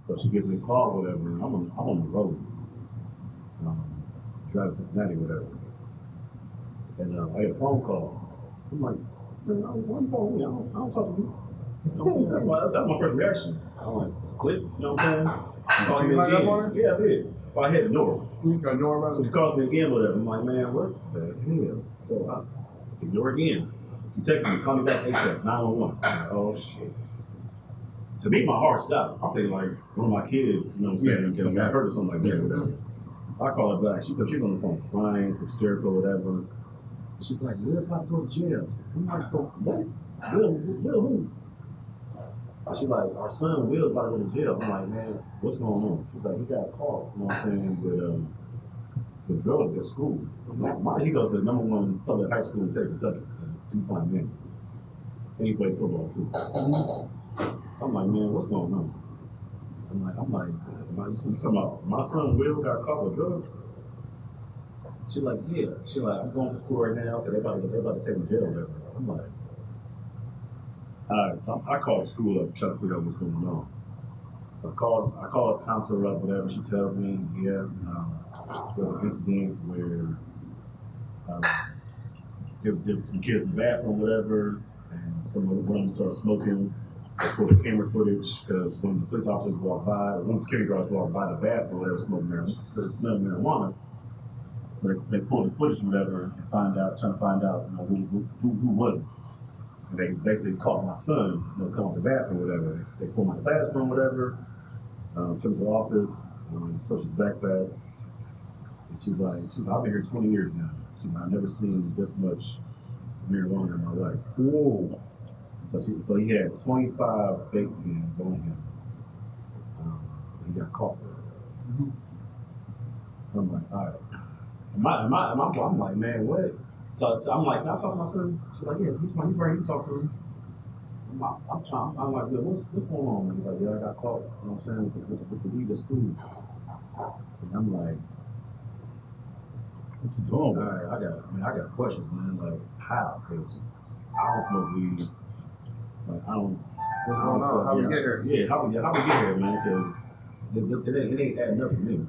So she gives me a call, whatever, and I'm on the road, driving to Cincinnati, whatever. And I get a phone call. I'm like, man, why you calling me? I don't talk to you. You know what I'm saying? That's my first reaction. I'm like, click, you know what I'm saying? She called me again. Yeah, I did. Well, I had to ignore her. You can ignore her? So she calls me again, whatever. I'm like, man, what the hell? So I ignore again. She texts me, call me back ASAP, 911. I'm like, oh, shit. To me, my heart stopped. I'm thinking like one of my kids, you know what I'm saying, got hurt or something like that, whatever. I call her back. She said she's on the phone crying, hysterical, whatever. She's like, Will's about to go to jail. I'm like, what? Will who? She's like, our son Will's about to go to jail. I'm like, man, what's going on? She's like, he got a call, you know what I'm saying, with drugs at school. He goes to the #1 public high school in Kentucky, DuPont Man. And he played football too. I'm like, man, what's going on? I'm like, you talking about my son Will got caught with drugs? She like, yeah. She like, I'm going to school right now because they about to take me to jail or whatever. I'm like, all right. So I called the school up, trying to figure out what's going on. So I call his counselor up, whatever. She tells me, yeah, there's an incident where there was some kids in the bathroom, whatever, and one of them started smoking. They pulled the camera footage because when the police officers walked by, one security guards walked by the bathroom, they were smoking marijuana. They smelled marijuana. So they pulled the footage or whatever and trying to find out, you know, who was it. And they basically caught my son, you know, come out the bathroom or whatever. They pulled him out the bathroom, whatever, took him to the office, touched his backpack. And she's like, I've been here 20 years now. She's like, I've never seen this much marijuana in my life. Whoa. So he had 25 fake pens on him. He got caught. Mm-hmm. So I'm like, all right. I'm like, man, what? So I'm like, can I talk to my son? She's like, yeah, he's right. You can talk to him. I'm like, what's going on? He's like, yeah, I got caught. You know what I'm saying? With the weed at school. And I'm like, what you doing? All right, I got questions, man. Like, how? Because I don't smoke weed. Like, I don't. What's going on? How we get here? Yeah, how we get here, man? Because it ain't adding up to me.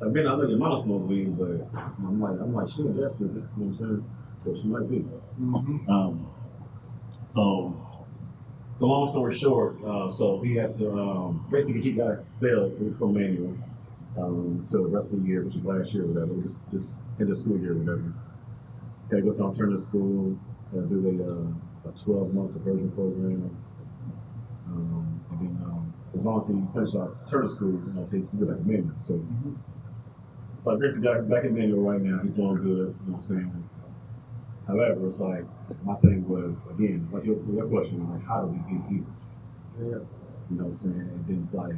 Like, man, I know your mom smoke weed, but I'm like, she ain't desperate. You know what I'm saying? So she might be. Mm-hmm. So long story short, so he had to basically he got expelled from manual until the rest of the year, which is last year or whatever. Just in the school year or whatever. Had to go to alternative school, do a 12-month conversion program, and then as long as he finished alternative school, you know, so he can go back to manual. So. Mm-hmm. But basically, guys, back in manual right now, he's doing good, you know what I'm saying? However, it's like, my thing was, again, like your question, like, how do we get here? Yeah. You know what I'm saying? And then it's like,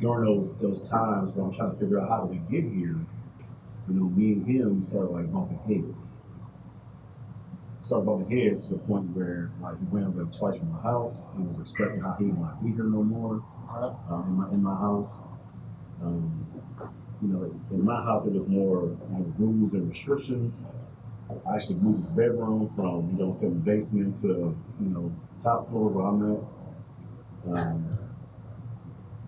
during those times where I'm trying to figure out how do we get here, you know, me and him started like bumping heads. Started bumping heads to the point where, like, he went up twice from my house. He was expressing how he didn't want to be here no more in my house. You know, in my house, it was more rules and restrictions. I actually moved his bedroom from, you know, the basement to, you know, top floor where I'm at.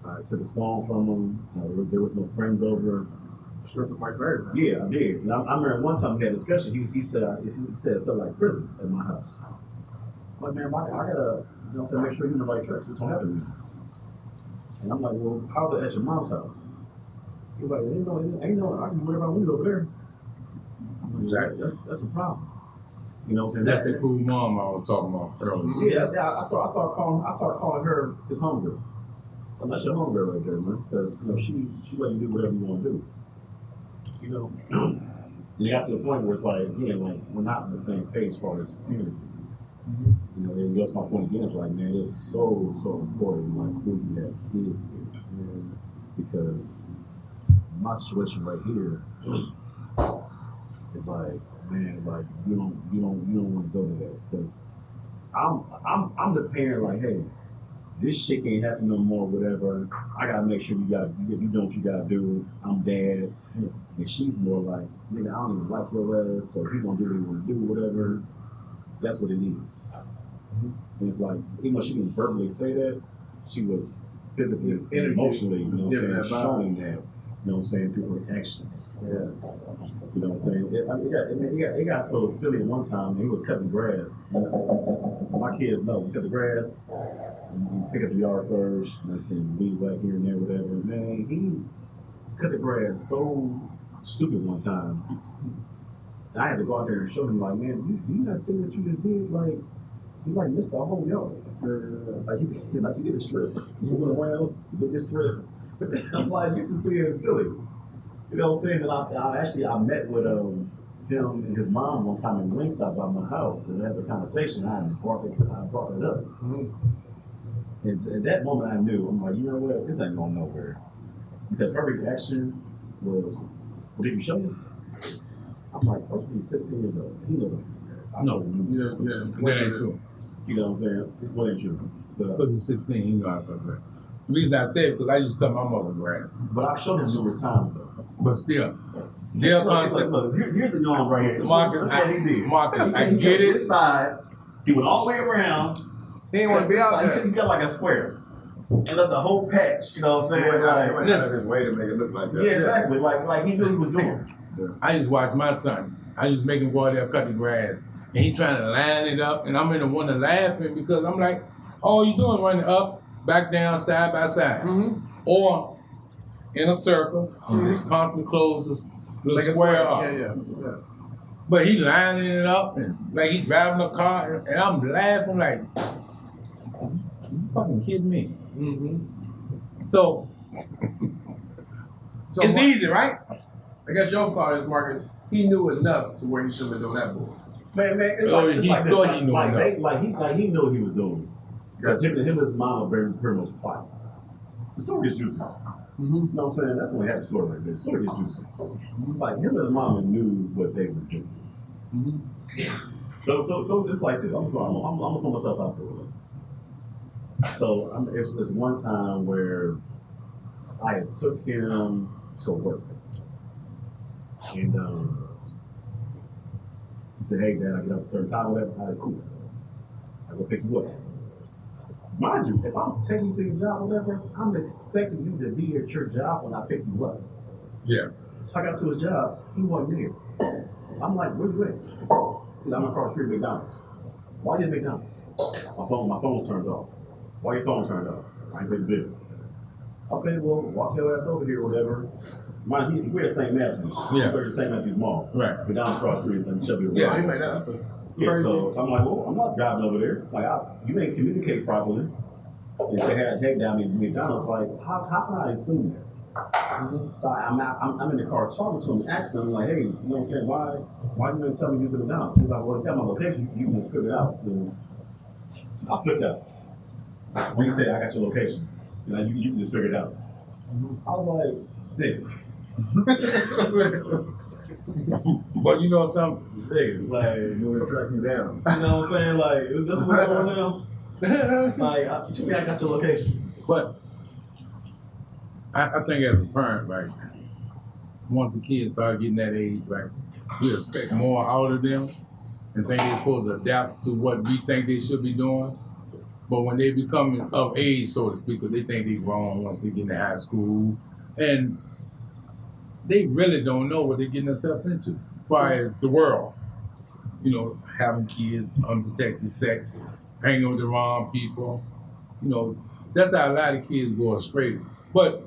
I took his phone from him. There was no friends over. Stripping my credit. Yeah, I did. And I remember one time we had a discussion. He said it felt like prison at my house. I'm like, man, I gotta, you know, make sure you're in the right church. It's gonna happen to me. And I'm like, well, how's it at your mom's house? He's like, ain't no, I can worry about weed over there. Exactly. That's a problem. You know what I'm saying? That's the cool mom I was talking about earlier. Yeah. I started calling her his homegirl. I'm not your homegirl right there, man, because you know she let you do whatever you want to do. You know, and it got to the point where it's like, again, like we're not on the same page as far as parenting. Mm-hmm. You know, and that's my point again. It's like, man, it's so important, like who you have kids with, man, because my situation right here is like, man, like you don't want to go to that because I'm the parent. Like, hey, this shit can't happen no more. Whatever. I gotta make sure you know what you gotta do. I'm dad, and she's more like, nigga, I don't even like your ass, so he gonna do what he wanna do, whatever. That's what it is. Mm-hmm. And it's like, even though she didn't verbally say that, she was physically, and emotionally, you know what I'm saying, showing that, you know what I'm saying, through her actions. Yeah. You know what I'm saying? It got so silly at one time, he was cutting grass. My kids know, we cut the grass, you pick up the yard first, you know what I'm saying, weed back here and there, whatever. Man, he cut the grass so stupid one time. I had to go out there and show him, like, man, you not see what you just did? Like, you like missed the whole yard. Like you did a strip. You went around, you did this strip. I'm like, you just being silly. You know what I'm saying? And I met with him and his mom one time in Wingstop by my house to have a conversation. I brought it up. And at that moment I knew, I'm like, you know what, this ain't going nowhere. Because her reaction was, well, did you show me? I'm like, first he's 16 years old. He knows what No, that ain't true. You know what I'm saying? It wasn't true. Because he's 16, he know how to cut grass. The reason I said it, because I used to cut my mother's grass. But I've shown him numerous times, though. But still, their concept. Look, here's the norm right here. Marcus, That's what he did. Marcus, I He get cut it. this side. He went all the way around. He didn't want to be out there. He cut like a square. And left the whole patch, you know what I'm saying? He went out of his way to make it look like that. Yeah, exactly. Like he knew he was doing. I just watch my son. I just make him go out there and cut the grass. And he trying to line it up. And I'm in the one laughing because I'm like, all you doing running up, back down, side by side. Mm-hmm. Or in a circle, just constantly close this little square up. Yeah. But he lining it up and like he driving a car and I'm laughing like, you fucking kidding me. Mm-hmm. So it's easy, right? I guess your part is, Marcus, he knew enough to where he shouldn't have done that bull. Man, it's like he knew what he was doing. Because him and his mom were pretty much quiet. The story is juicy. Mm-hmm. You know what I'm saying? That's when we had the story right there. The story is juicy. Like him and his mama knew what they were doing. Mm-hmm. So it's like this. I'm gonna put myself out there. So it's one time where I took him to work. And he said, hey, Dad, I get up at a certain time, whatever. I said, cool. I go pick you up. Mind you, if I'm taking you to your job, whatever, I'm expecting you to be at your job when I pick you up. Yeah. So I got to his job, he wasn't there. I'm like, where you at? I'm across the street at McDonald's. Why you at McDonald's? My phone's turned off. Why your phone turned off? I ain't paid the bill. Okay, well, walk your ass over here or whatever. Mind you, we're the same Matthews. Yeah. We're the same Matthews Mall. Right. McDonald's across the street and Shelby. Yeah, he made that. Yeah, so I'm like, well, I'm not driving over there. Like, you ain't communicate properly. And say, hey, take down me McDonald's. Like, how can I assume that? Mm-hmm. So I'm in the car talking to him, asking him, like, hey, you know what I'm saying? Why you didn't tell me you to McDonald's? He's like, well, if you got my location, you can just flip it out. And I flipped out. When you say I got your location, you know, you can just figure it out. Mm-hmm. I was like, nigga. But you know something? Like, You were tracking you down. You know what I'm saying? Like, it was just what's going on now. Like, I got your location. But I think as a parent, right, once the kids start getting that age, right, we expect more out of them and think they're supposed to adapt to what we think they should be doing. But when they become of age, so to speak, because they think they're grown once they get into high school, and they really don't know what they're getting themselves into as far as the world. You know, having kids, unprotected sex, hanging with the wrong people. You know, that's how a lot of kids go astray. But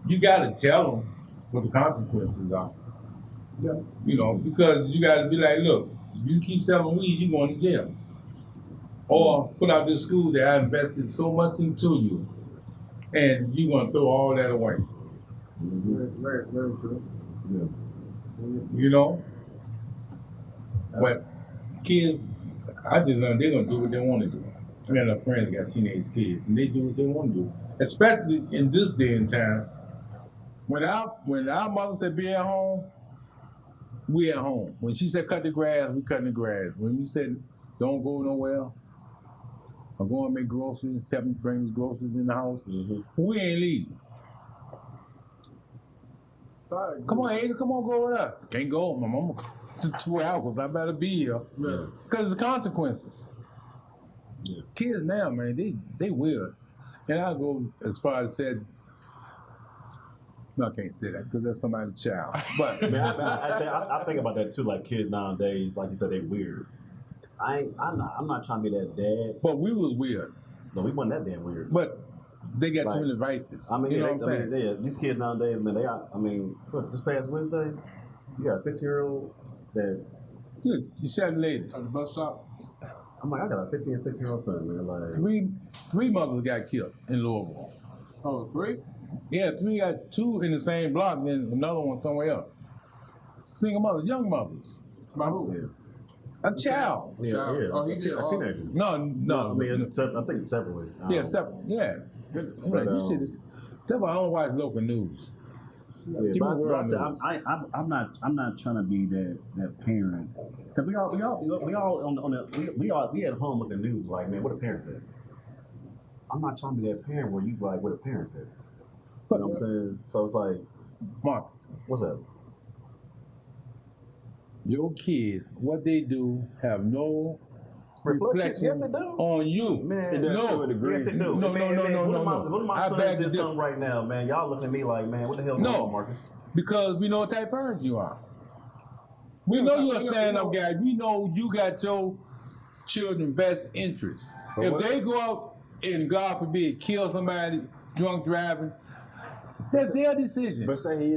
you got to tell them what the consequences are. Yeah. You know, because you got to be like, look, if you keep selling weed, you're going to jail. Or put out this school that I invested so much into you, and you're going to throw all that away. Mm-hmm. Very true. Yeah. You know? But kids, I just know they're going to do what they want to do. I got enough friends that got teenage kids, and they do what they want to do. Especially in this day and time. When our mother said be at home, we at home. When she said cut the grass, we cutting the grass. When we said don't go nowhere, or go and make groceries, Pepper brings groceries in the house, we ain't leaving. Come on, Ada, come on, go with us. Can't go, my mama. 2 hours, I better be here. Because the consequences. Yeah. Kids now, man, they weird. And I'll go as far as said, no, I can't say that because that's somebody's child. But I think about that too. Like kids nowadays, like you said, they weird. I'm not trying to be that dad. but we was weird. No, we wasn't that damn weird. But they got Like, too many vices. I mean, you know yeah, what I'm saying? these kids nowadays, man, they are. I mean, what, this past Wednesday, you got a 15-year-old that. Dude, you shot a lady. At the bus stop. I'm like, I got a 15 and 16-year-old son, man. Like, Three mothers got killed in Louisville. Oh, 3? Yeah, 3 got 2 in the same block, and then another one somewhere else. Single mothers, young mothers. By who? yeah, A child. yeah. Oh, he did. A teenager. No, I mean, no. I think separately. Yeah, separate. Yeah. I'm like, you shit is. That's why I don't watch local news. Yeah, Give me but world I said, news. I'm not trying to be that parent. because we at home with the news, like, man, what the parents said. I'm not trying to be that parent where you like what the parents said. You know what I'm saying? So it's like, Marcus, what's up? your kids, what they do have no reflection Yes, it do. on you. Man, It does no. to a degree. Yes, it do. No, Man, no, man, no, one no, of my, no. One of my I sons beg to did differ. something right now, man. Y'all looking at me like, man, what the hell going No. on, Marcus? Because we know what type of parent you are. We know you're a stand-up guy. We know you got your children's best interests. But If what- they go out and, God forbid, kill somebody drunk driving, that's their decision. But say he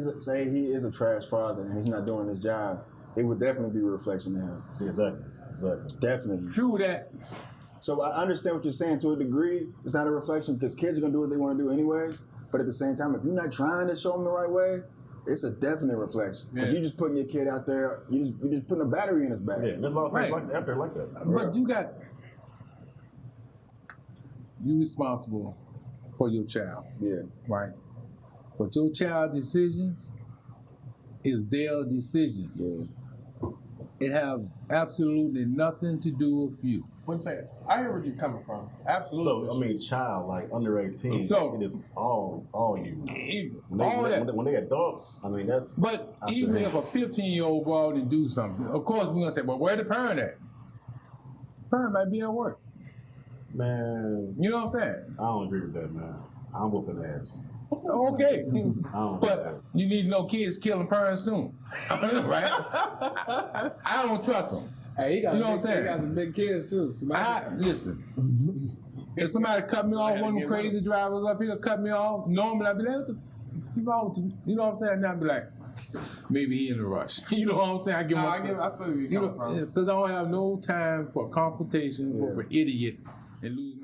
is a trash father and he's not doing his job, it would definitely be a reflection to him. Exactly. Definitely. True that. So I understand what you're saying to a degree. It's not a reflection because kids are gonna do what they want to do anyways. But at the same time, if you're not trying to show them the right way, it's a definite reflection. Because you're just putting your kid out there. You're just putting a battery in his back. Yeah, there's a lot of things Right. like that out there like that. But you responsible for your child, Yeah. right? But your child's decisions is their decision. Yeah. It has absolutely nothing to do with you. One second. I hear where you're coming from. Absolutely. So I mean, child like under 18, So- it is all you. All that. When they adults, I mean that's. But out even your if a 15-year-old go out and do something, of course we're gonna say, well, where the parent at? Parent might be at work. man, You know what I'm saying? I don't agree with that, man. I'm whooping ass. Okay. I don't. But you need to know kids killing parents too. Right? I don't trust them. Hey, he got, You know what I'm saying? he got some big kids too. So Listen. If somebody cut me off, one of them crazy drivers up here cut me off, normally I'd be like, what the you know what I'm saying? And I'd be like, maybe he in a rush. You know what I'm saying? I feel where you're coming from. Because I don't have no time for confrontation or for idiot and lose